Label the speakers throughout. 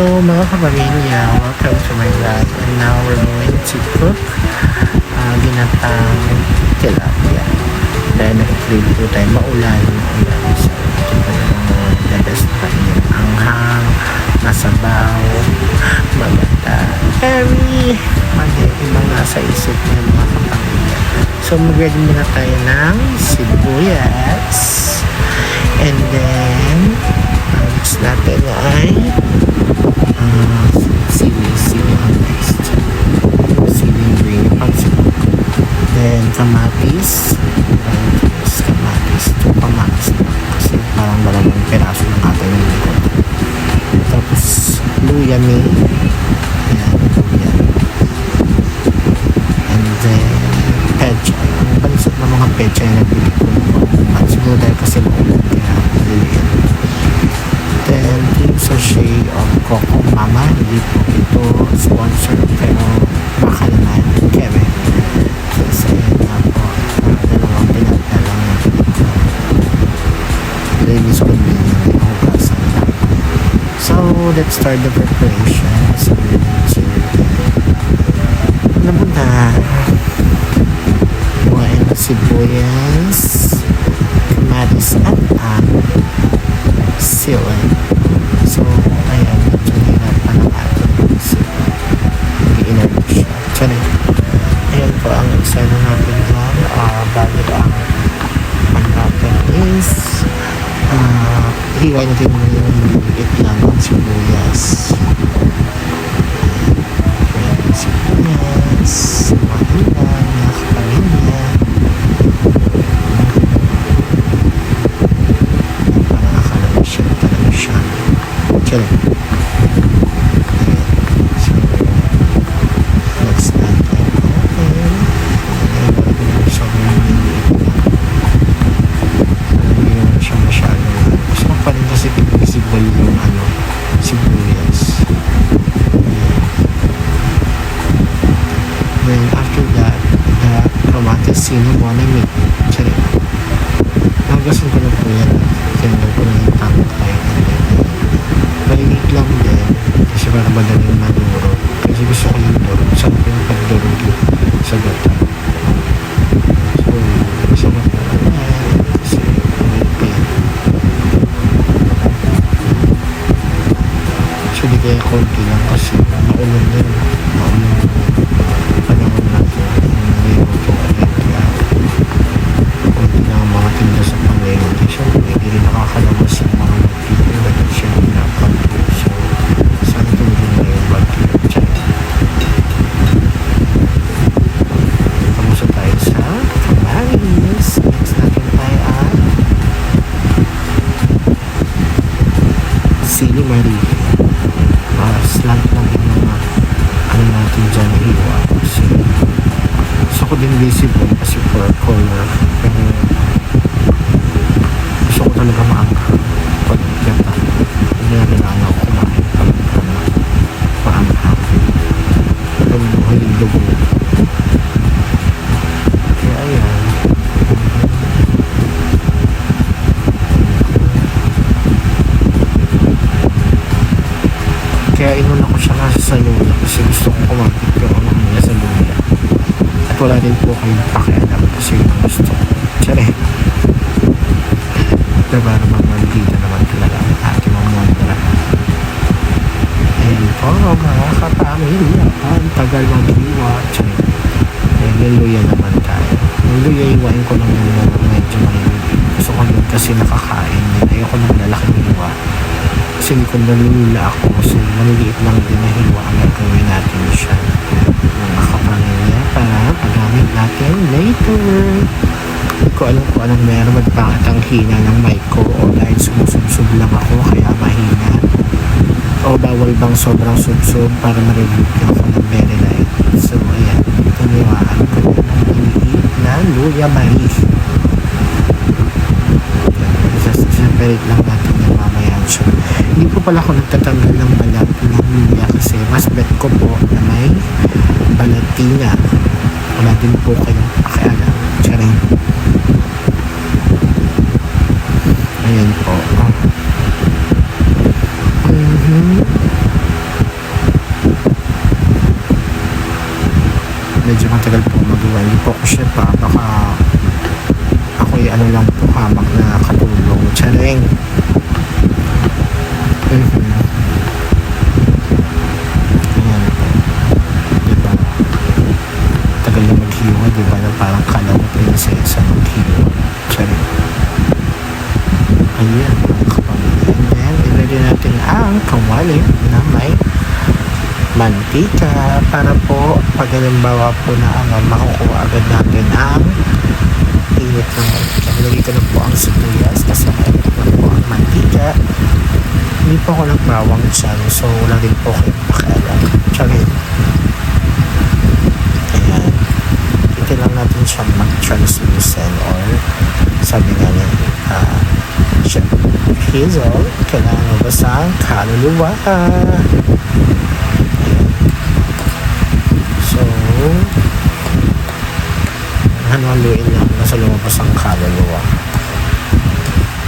Speaker 1: Hello mga kapamilya, welcome to my vlog. And now we're going to cook ginatang tilapia. Dahil nag-crave po tayo maulan. So ito po yung the best pa yung anghang, masabaw, maganda. Very ibang nasa isip ng mga kapamilya. So mag-ready muna tayo ng sibuyas. And then next natin ay sili ang next. Sili green pansit. Then kamatis. Two kamatis na. Kasi parang dalawang peraso ng ating likod. Tapos luya may. Ayan, luya. And then pecha. Ang pansat ng mga pecha yung nabili ko. Siguro dahil kasi maulan kaya naliliyan. Then, yung sachet of Coco Mama, hindi po ito sponsor, pero baka naman, keme. Kasi nga po, dalawang pinagdalang na ito. Ladies ko din yung hugasan lang. So, let's start the preparation. So, ano muna? Buhain na sibuyas, kamatis at sili. So, ayan, medyo hinapan ng ating sili. Nag-iinert siya. Sorry. Ayan po ang isa na natin dyan. Bago ang natin is hiway natin yung liit lang ng sibuyas. Ayan, sibuyas. Sumahin lang, nakakain niya. Okay. So, next natin. So, hindi naman siya masyado. Gusto ko pa rin kasi visible yung sibuyas. Then, after that, the kamatis cinnamon and meat. Sorry. Nagasin ko na po yan. Sinunod ko na yung tango tayo. Mainit lang din kasi para madaling maduro kasi gusto ko yung duro sarap yung pagduro sa gata so masarap na kasi mainit so di kaya konti lang kasi maulan din maulan panahon natin ngayon po ulit kaya konti lang ang mga tinda sa pangayon so hindi rin nakakalabas yung mga nagtitin dahil siya pinapag so saan tumulong na yung bag dyan kamusta tayo sa kamaris next natin tayo ang sili marie slant lang yung mga natin dyan hiwa kasi gusto ko din visible kasi for color pero gusto ko talaga maangka pagkata hindi na kailangan ako kumain paangka lubo kaya ayan kaya inuna ko siya kasi sa luya kasi gusto kong kumapit yung niya sa luya at wala din po kayong pakialam kasi yung gusto ko tsari diba naman mandita naman talaga ang ating mamondra and po mga kapamilya ang tagal mag-iwa tsari and yung luya naman tayo yung luya iwain ko lang yung mga medyo mahilig gusto ko yun kasi nakakain ayoko nang lalaking hiwa kasi hindi ko nalulula ako so maliliit lang din na hiwa ang gagawin natin siya mga kapamilya para magamit natin later. Hindi ko alam kung anong meron magpakit ang hina ng mic ko o dahil sumusubsub lang ako kaya mahina o bawal bang sobrang subsub para ma-review ako ng very light so ayan tuniwaan ko na ng maliit na luya mais separate lang natin yung mamayan so hindi po pala ako nagtatanggal ng balat ng luya kasi mas bet ko po na may balatina wala din po kayong pakialam charing ayan po po ko siya pa. Baka ako'y ano lang po, hamak na katulong. Tsaring. Ayan po. Diba? Tagal na maghiwa, diba? Na parang kala mo prinsesa maghiwa. Tsaring. Ayan, mga kapamilya. And then, ilagay natin ang kawali na may mantika para po pag halimbawa po na makukuha agad natin ang init ng mantika. Nilagay ko na po ang sibuyas kasi mainit na po ang mantika. Hindi po ako nagbawang dyan, so wala din po kayong pakialam. Tsarin. Ayan. Ito lang natin siya mag-translucent or sabi nga niya Hazel, kailangan mabasa ang kaluluwa. So, haluin lang nasa lumabas ang kaluluwa.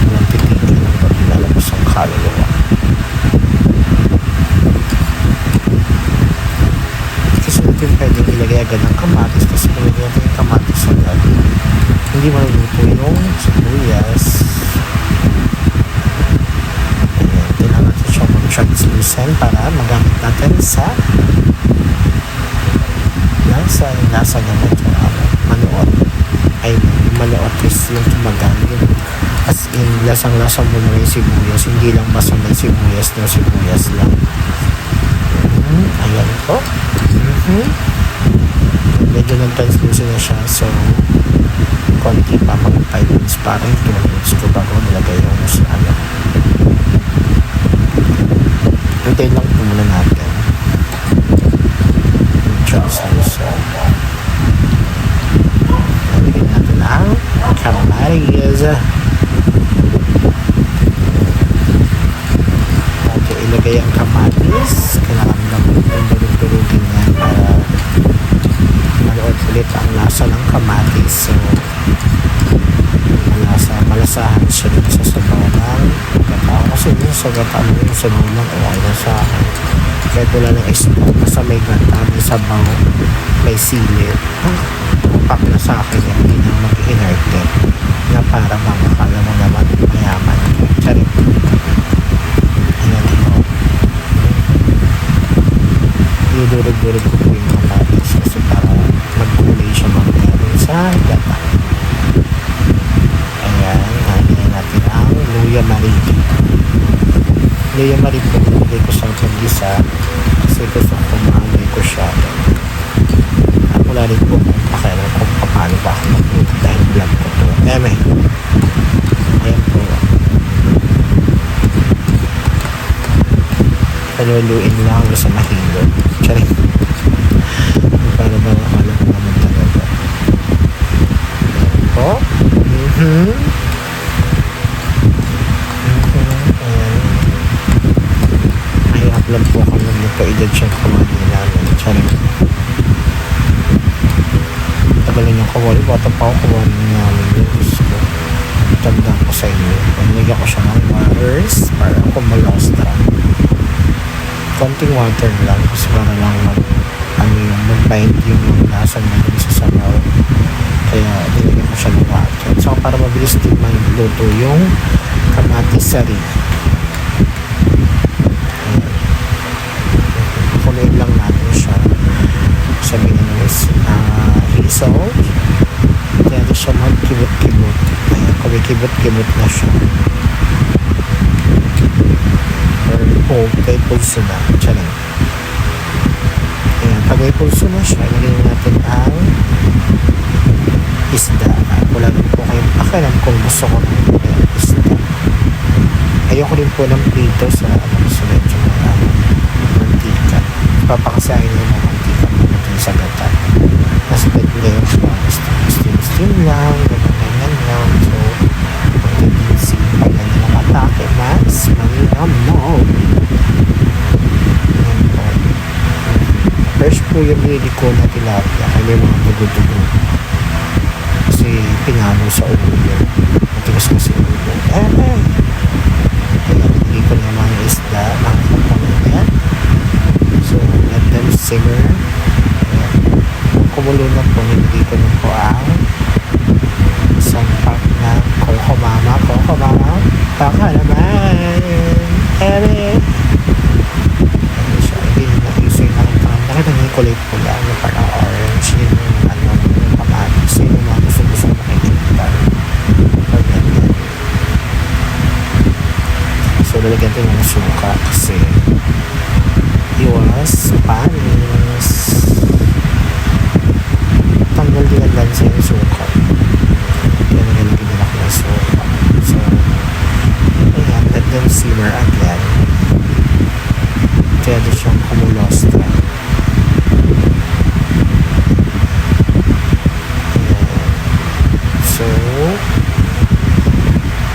Speaker 1: Walang titigil pag lalabas ang kaluluwa. Kasi natin pwedeng ilagay agad ng kamatis kasi kung ilagay natin yung kamatis agad, hindi maluluto yung sibuyas. Ayan, kailangan natin siya mag-translucent para magamit natin sa lasa niya medyo manuot. Ay, manuot is yung tumagal. As in, lasang-lasa mo na yung sibuyas. Hindi lang basta may sibuyas na sibuyas lang. Ayan po. Medyo nag-translucent na siya. So, konti pa, mga 5 minutes, parang 2 minutes ko bago nilagay yung ano. Hintayin lang po muna natin. Translucent. Nalagyan natin ang kamatis. Okay, ilagay ang kamatis. Kailangan lang durug-durugin yan para maluot ulit ang lasa ng kamatis. So, malasahan siya dito sa sabaw ng gatao. Kasi dito sa gatao yung sabaw ng okay na sa akin. Kahit wala ng isda, basta may gata, may sabaw, may sili. Pak na sa akin yan, hindi na mag-inerte na para makakala mo naman mayaman. Charit. Ayan mo. Idurog-durog ko po yung kamatis kasi para magkulay siya magkaroon sa gata. Ayan, nalagyan natin ang luya marie. Luya marie po, nilagay ko siyang pag-isa kasi gusto ko maamoy ko siya. Wala rin po kung pakialam kung paano ba ako magluto dahil vlog ko to. Ayan po. Paluluin lang hanggang sa mahilo. Charing. Para ba makala ko naman talaga. Ayan po. Ayan. Mahirap lang po kung nagpa-edad siyang kumagin namin. Charing. Tagalan yung kawali. Bata pa ako kawali namin. So, tandaan ko sa inyo. Pamigyan ko siya ng waters para kumalakas na. Konting water lang kasi para lang mag-bind yung lasa niya dun sa sabaw. Kaya nilagyan ko siya ng water. So, para mabilis din magluto yung kamatis sari. Kuloyin lang natin siya. Sabihin na is hisaw. Kaya na siya magkibot-kibot. Ayan, kumikibot-kibot na siya. Or kay pulso na. Tiyanin. Ayan, pag may pulso na siya, ilagay natin ang isda. Wala rin po kayong pakialam kung gusto ko ng isda. Ayoko rin po ng prito sa medyo mantika. Papakasahin nyo ng mantika natin sa gata. Kasi pwede yung steam lang, ganyan lang. So, magtitinsi pag ganyan ang atake, mas manginam mo. Fresh po yung nili ko na tilapia. Kaya may mga dugo-dugo. Kasi pinalo sa ulo yun. Matigas kasi ulo. Kaya hindi ko naman yung isda. Nakakapamilya. So, let them simmer. Kumulo na po. Hindi ko na po Baka naman. Ere. Ano siya, hindi na iso yung nakita niyo yung kulay pula, yung parang orange, yun yung ano, yung kamatis, yun yung mga gusto makikita. Ganyan. So, lalagyan din yung suka kasi iwas panis. Tanggal din ang lansa yung suka. Kaya nagalagyan din ako ng suka. So, ayan, let them simmer again. Kaya doon siyang kumulostra. So,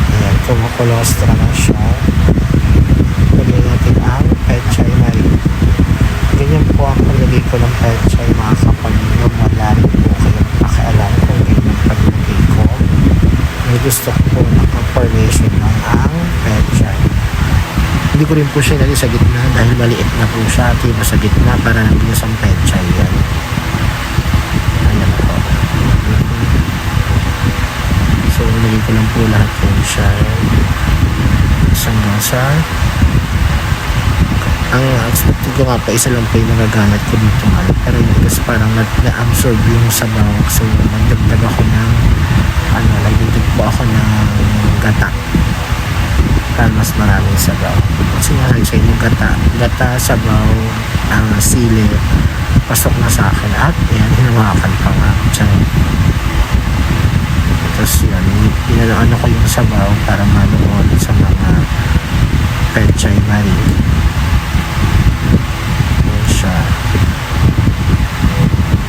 Speaker 1: ayan, kumukulostra na siya. Lagyan natin ang pechay marie. Ganyan po ang paglagay ko ng pechay, mga kapag wala rin po kayong pakialam kung ganyan paglagay ko. May gusto ko po naka-formation ng ang pechay. Hindi ko rin po siya nalagay sa gitna dahil maliit na po siya. Tiba sa gitna para nabigyan sa pechay yan. Ayan po. So, nilagay ko lang po lahat po siya. Hanggang sa ang expected ko nga pa isa lang po yung nagagamit ko dito nga, pero yun kasi parang na-absorb yung sabaw, so nagdagdag ako ng nagdagdag po ako ng gata para mas maraming sabaw. Kasi nga sa inyo gata, sabaw, ang sili pasok na sa akin at yan, hinawakan pa nga dyan. Tapos yan, pinanoan ko yung sabaw para manood sa mga pechay marie. Siya.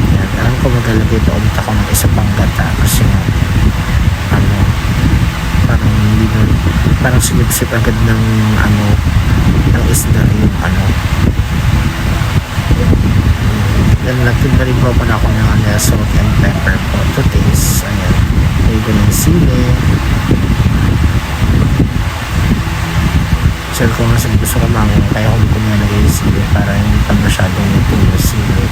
Speaker 1: Yan, alam ko maglalagay ito ulit ako ng isa pang gata kasi nga parang sinipsip agad ng ng isda yung yan natin na rin po pala ako ng salt and pepper po to taste. Ayan, lagay ko ng sili. Sir ko nga gusto ko mangang kaya kung kumalagay yung sili para hindi pa masyadong ito yung sili.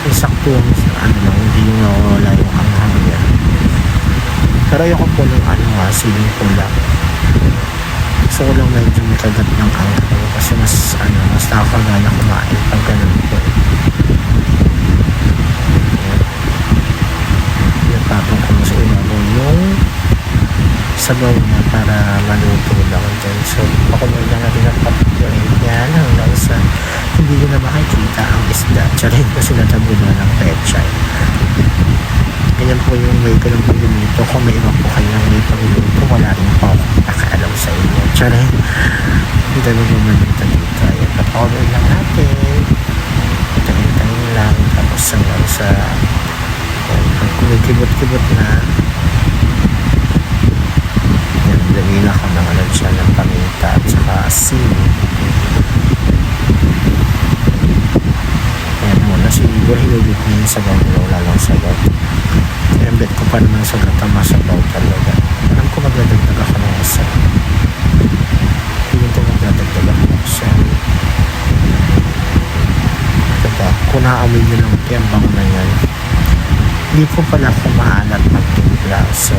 Speaker 1: Yung saktong lang, hindi yung nawawala yung anghang yan. Pero ayoko po ng siling pula. Gusto ko lang medyo may kagat ng anghang kasi mas nakakagana kumain pag ganun po. Tapong ko sa ibabaw yung sabaw na para maluto lang din. So, pakuloy lang natin ang papilin yan hanggang sa hindi ko na makikita ang isda. Charin kasi natabo na ng pechay. Ganyan po yung way ko ng pagluluto. Kung may iba po kayo ng way pagluluto, wala rin po ako nakaalam sa inyo. Charin, hindi tayo magmamanita dito. Ayan, pakuloy lang natin. Tayin-tayin lang. Tapos hanggang sa pag kumikibot-kibot na lamila ko ng siya ng paminta at saka asin. Ayan muna siguro hinugit niya yung sabaw nila, wala lang sabaw. Embed ko pa naman sa gata masabaw talaga. Alam ko magdadagdag ako ng isa. Hindi ko magdadagdag ako ng isa. Diba? Kung naamoy nyo lang tiyambang na yan, hindi po pala ako maalat magtimpla. So,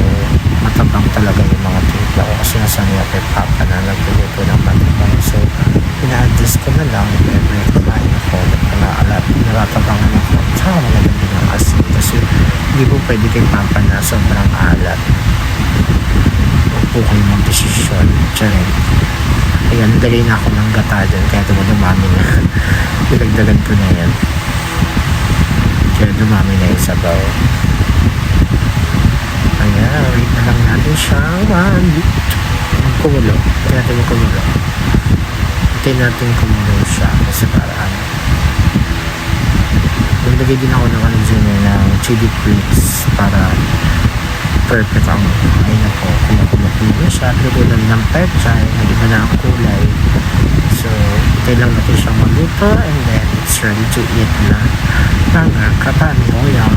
Speaker 1: matabang talaga yung mga timpla ko kasi nasanay ako yung papa na nagluluto ng matabang. So, ina-adjust ko na lang if ever kumain ako naalat, naratabangan ako. Tsaka magandang din ang asin kasi hindi po pwede kay papa na sobrang alat. Huwag po kayo mag-desisyon. Tiyarin. Ayan, nagdalay na ako ng gata dyan kaya dumadumami na. Dinagdagan ko na yan. Kaya dumami na yung sabaw. Ayan, wait na lang natin siyang kumulo. Kaya natin kumulo. Hintayin natin kumulo siya kasi paraan. Naglagay din ako ng ng chili flakes para perfect ang na po. Kumukulo na siya. Lutulan ng pechay. Nag-iba na ang kulay. So, hintayin lang natin siyang maluto and then it's ready to eat na. Tanga, katanoya.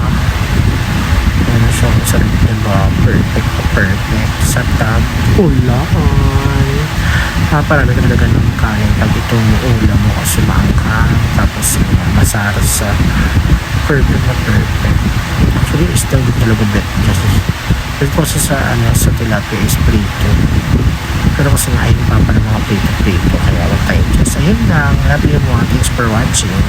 Speaker 1: Yan na siyang sarap, diba? Perfect. Sa tag-ulaan. Para nagdadagan ng kain pag itong ulam mo kasi maangkang. Tapos masarap sa perfect. Actually, isda din talaga bet. Yung process sa tilapia is prito. Pero kasi nga ayun pa ng mga prito-prito, kaya wag tayo dyan. So, yun lang. Love you mga. Thanks for watching.